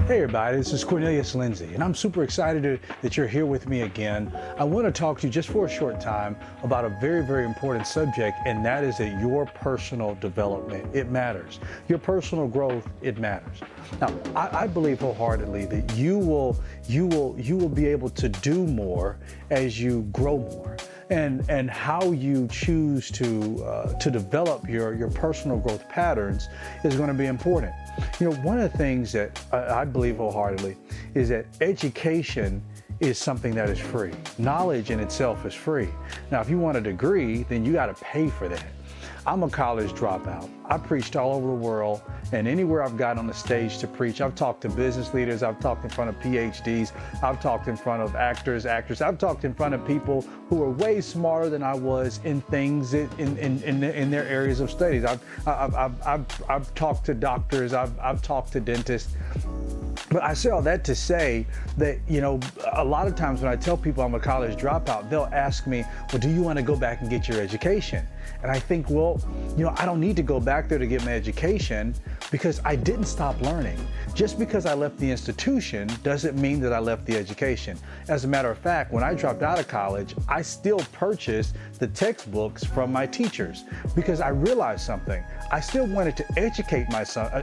Hey everybody, this is Cornelius Lindsey, and I'm super excited that you're here with me again. I want to talk to you just for a short time about a very, very important subject, and that is that your personal development, it matters. Your personal growth, it matters. Now, I believe wholeheartedly that you will be able to do more as you grow more. And how you choose to develop your personal growth patterns is going to be important. You know, one of the things that I believe wholeheartedly is that education is something that is free. Knowledge in itself is free. Now, if you want a degree, then you got to pay for that. I'm a college dropout. I preached all over the world, and anywhere I've got on the stage to preach, I've talked to business leaders, I've talked in front of PhDs, I've talked in front of actors, I've talked in front of people who are way smarter than I was in things in their areas of studies. I've talked to doctors, I've talked to dentists. But I say all that to say that, you know, a lot of times when I tell people I'm a college dropout, they'll ask me, well, do you want to go back and get your education? And I think, well, you know, I don't need to go back there to get my education because I didn't stop learning. Just because I left the institution doesn't mean that I left the education. As a matter of fact, when I dropped out of college, I still purchased the textbooks from my teachers because I realized something. I still wanted to educate myself.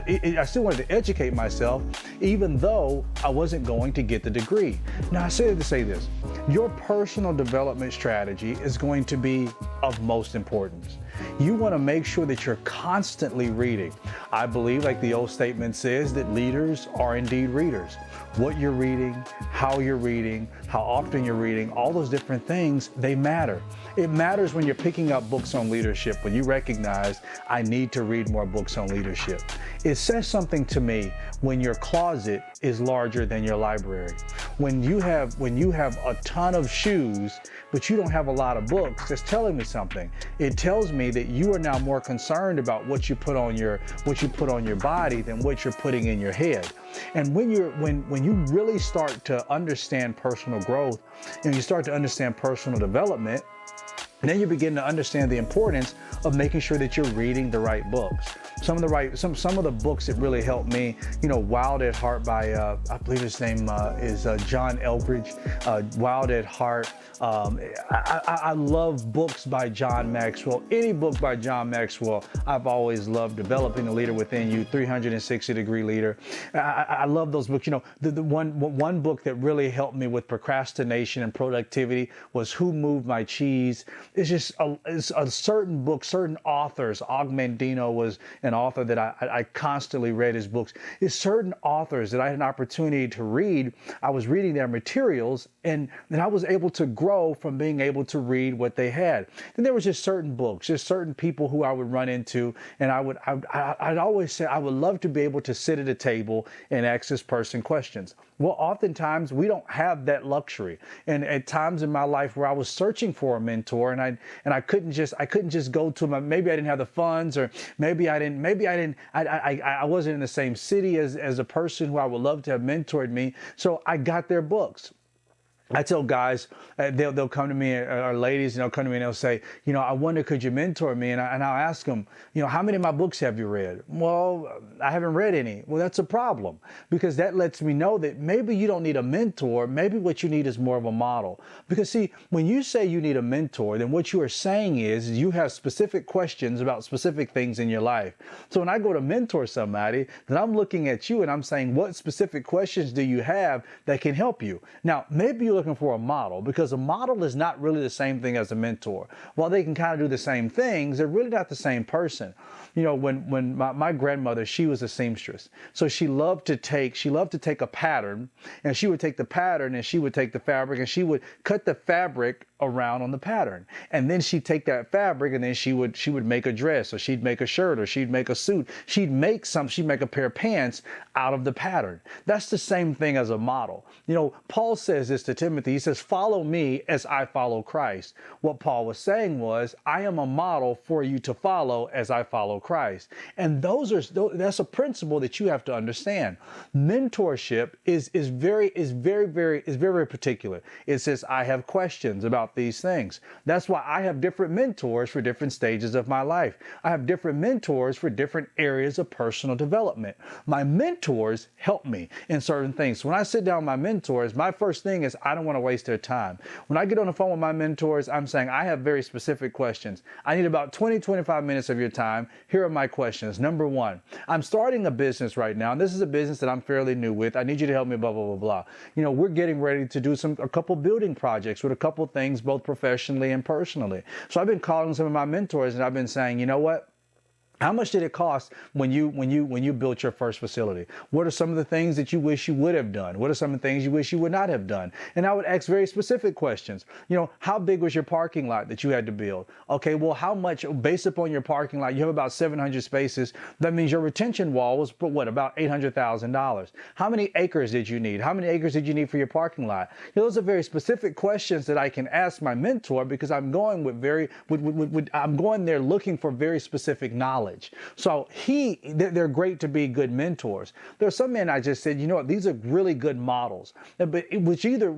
Even though I wasn't going to get the degree. Now, I say that to say this. Your personal development strategy is going to be of most importance. You want to make sure that you're constantly reading. I believe, like the old statement says, that leaders are indeed readers. What you're reading, how often you're reading, all those different things, they matter. It matters when you're picking up books on leadership, when you recognize, I need to read more books on leadership. It says something to me when your closet is larger than your library. When you have a ton of shoes, but you don't have a lot of books, that's telling me something. It tells me that you are now more concerned about what you put on your body than what you're putting in your head. And when you really start to understand personal growth and you start to understand personal development, then you begin to understand the importance of making sure that you're reading the right books. Some of the books that really helped me, you know, Wild at Heart by, I believe his name is John Eldridge, Wild at Heart. I love books by John Maxwell. Any book by John Maxwell, I've always loved. Developing the Leader Within You, 360-Degree Leader. I love those books. You know, the one book that really helped me with procrastination and productivity was Who Moved My Cheese. It's just a certain book, certain authors. Og Mandino was an author that I constantly read his books. It's certain authors that I had an opportunity to read. I was reading their materials and I was able to grow from being able to read what they had. Then there was just certain books, just certain people who I would run into, and I'd always say I would love to be able to sit at a table and ask this person questions. Well, oftentimes we don't have that luxury. And at times in my life where I was searching for a mentor and I couldn't just go to them. Maybe I didn't have the funds, or maybe I wasn't in the same city as a person who I would love to have mentored me. So I got their books. I tell guys, they'll come to me, or ladies, and they'll come to me and they'll say, you know, I wonder, could you mentor me? And I'll ask them, you know, how many of my books have you read? Well, I haven't read any. Well, that's a problem, because that lets me know that maybe you don't need a mentor. Maybe what you need is more of a model. Because see, when you say you need a mentor, then what you are saying is you have specific questions about specific things in your life. So when I go to mentor somebody, then I'm looking at you and I'm saying, what specific questions do you have that can help you? Now, maybe you're looking for a model, because a model is not really the same thing as a mentor. While they can kind of do the same things, they're really not the same person. You know, when my grandmother, she was a seamstress. So she loved to take a pattern, and she would take the pattern and she would take the fabric and she would cut the fabric around on the pattern. And then she'd take that fabric and then she would make a dress, or she'd make a shirt, or she'd make a suit. She'd make a pair of pants out of the pattern. That's the same thing as a model. You know, Paul says this to Timothy. He says, follow me as I follow Christ. What Paul was saying was, I am a model for you to follow as I follow Christ. And that's a principle that you have to understand. Mentorship is very particular. It says, I have questions about about these things. That's why I have different mentors for different stages of my life. I have different mentors for different areas of personal development. My mentors help me in certain things. So when I sit down with my mentors, my first thing is I don't want to waste their time. When I get on the phone with my mentors, I'm saying I have very specific questions. I need about 20-25 minutes of your time. Here are my questions. Number one, I'm starting a business right now, and this is a business that I'm fairly new with. I need you to help me, blah, blah, blah, blah. We're getting ready to do a couple building projects with a couple things, both professionally and personally. So I've been calling some of my mentors and I've been saying, you know what? How much did it cost when you built your first facility? What are some of the things that you wish you would have done? What are some of the things you wish you would not have done? And I would ask very specific questions. How big was your parking lot that you had to build? Okay, well, how much, based upon your parking lot, you have about 700 spaces. That means your retention wall was, about $800,000. How many acres did you need? How many acres did you need for your parking lot? Those are very specific questions that I can ask my mentor because I'm going I'm going there looking for very specific knowledge. So they're great to be good mentors. There are some men I just said, these are really good models. But either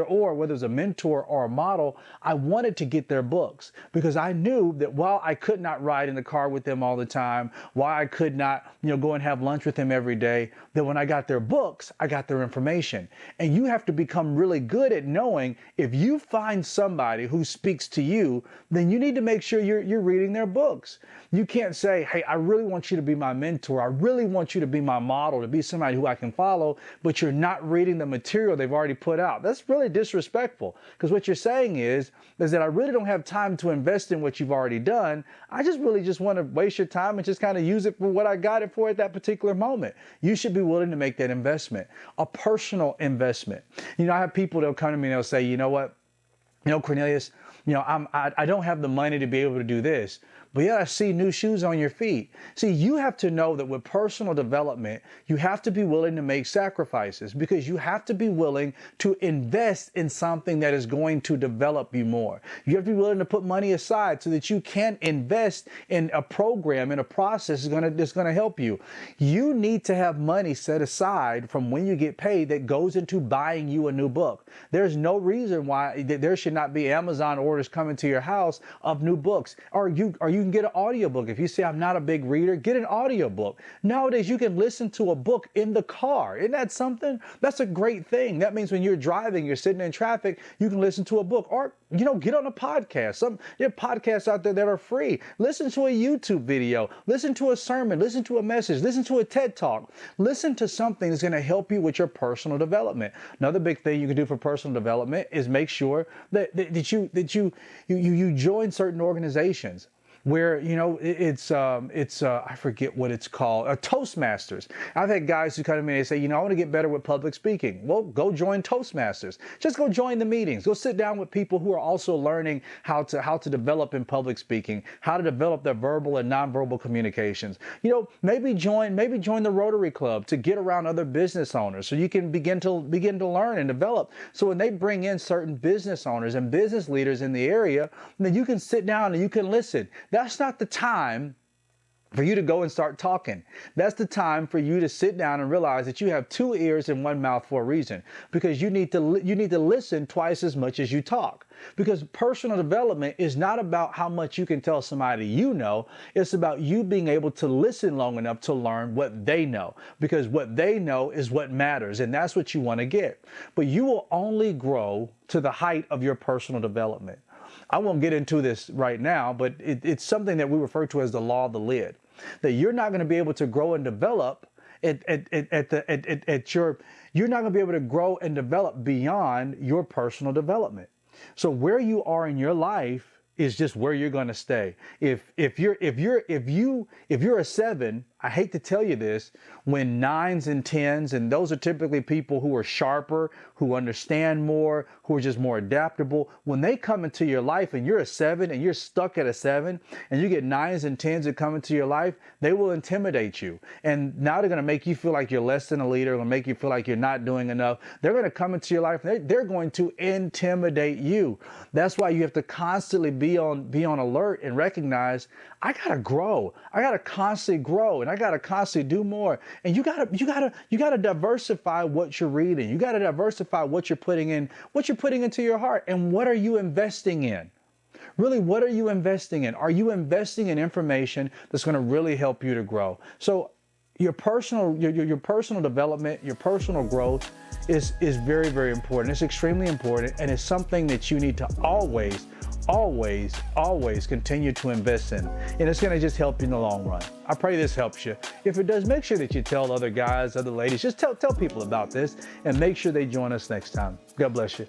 or, whether it's a mentor or a model, I wanted to get their books because I knew that while I could not ride in the car with them all the time, while I could not, go and have lunch with them every day, that when I got their books, I got their information. And you have to become really good at knowing if you find somebody who speaks to you, then you need to make sure you're reading their books. You can't say, hey, I really want you to be my mentor. I really want you to be my model, to be somebody who I can follow, but you're not reading the material they've already put out. That's really disrespectful because what you're saying is that I really don't have time to invest in what you've already done. I just want to waste your time and just kind of use it for what I got it for at that particular moment. You should be willing to make that investment, a personal investment. I have people that'll come to me and they'll say, you know what, Cornelius, I don't have the money to be able to do this, but yeah, I see new shoes on your feet. See, you have to know that with personal development, you have to be willing to make sacrifices because you have to be willing to invest in something that is going to develop you more. You have to be willing to put money aside so that you can invest in a program, in a process that's going to help you. You need to have money set aside from when you get paid that goes into buying you a new book. There's no reason why there should not be Amazon orders coming to your house of new books. Or you can get an audiobook. If you say, I'm not a big reader, get an audiobook. Nowadays, you can listen to a book in the car. Isn't that something? That's a great thing. That means when you're driving, you're sitting in traffic, you can listen to a book or, get on a podcast. There are podcasts out there that are free. Listen to a YouTube video, listen to a sermon, listen to a message, listen to a TED Talk. Listen to something that's going to help you with your personal development. Another big thing you can do for personal development is make sure that you join certain organizations where, I forget what it's called, Toastmasters. I've had guys who come to me and they say, I want to get better with public speaking. Well, go join Toastmasters. Just go join the meetings. Go sit down with people who are also learning how to develop in public speaking, how to develop their verbal and nonverbal communications. Maybe join the Rotary Club to get around other business owners so you can begin to learn and develop. So when they bring in certain business owners and business leaders in the area, then you can sit down and you can listen. That's not the time for you to go and start talking. That's the time for you to sit down and realize that you have two ears and one mouth for a reason, because you need to listen twice as much as you talk. Because personal development is not about how much you can tell somebody it's about you being able to listen long enough to learn what they know, because what they know is what matters, and that's what you want to get. But you will only grow to the height of your personal development. I won't get into this right now, but it's something that we refer to as the law of the lid, that you're not going to be able to grow and develop you're not going to be able to grow and develop beyond your personal development. So where you are in your life is just where you're going to stay. If you're a 7, I hate to tell you this, when 9s and 10s, and those are typically people who are sharper, who understand more, who are just more adaptable, when they come into your life and you're a 7 and you're stuck at a 7 and you get 9s and 10s that come into your life, they will intimidate you. And now they're going to make you feel like you're less than a leader, going to make you feel like you're not doing enough. They're going to come into your life and they're going to intimidate you. That's why you have to constantly be on alert and recognize, I got to grow. I got to constantly grow. And and I got to constantly do more. And you got to diversify what you're reading. You got to diversify what you're putting into your heart. And what are you investing in? Really, what are you investing in? Are you investing in information that's going to really help you to grow? So your personal development, your personal growth is very, very important. It's extremely important, and it's something that you need to always continue to invest in. And it's going to just help you in the long run. I pray this helps you. If it does, make sure that you tell other guys, other ladies, just tell people about this, and make sure they join us next time. God bless you.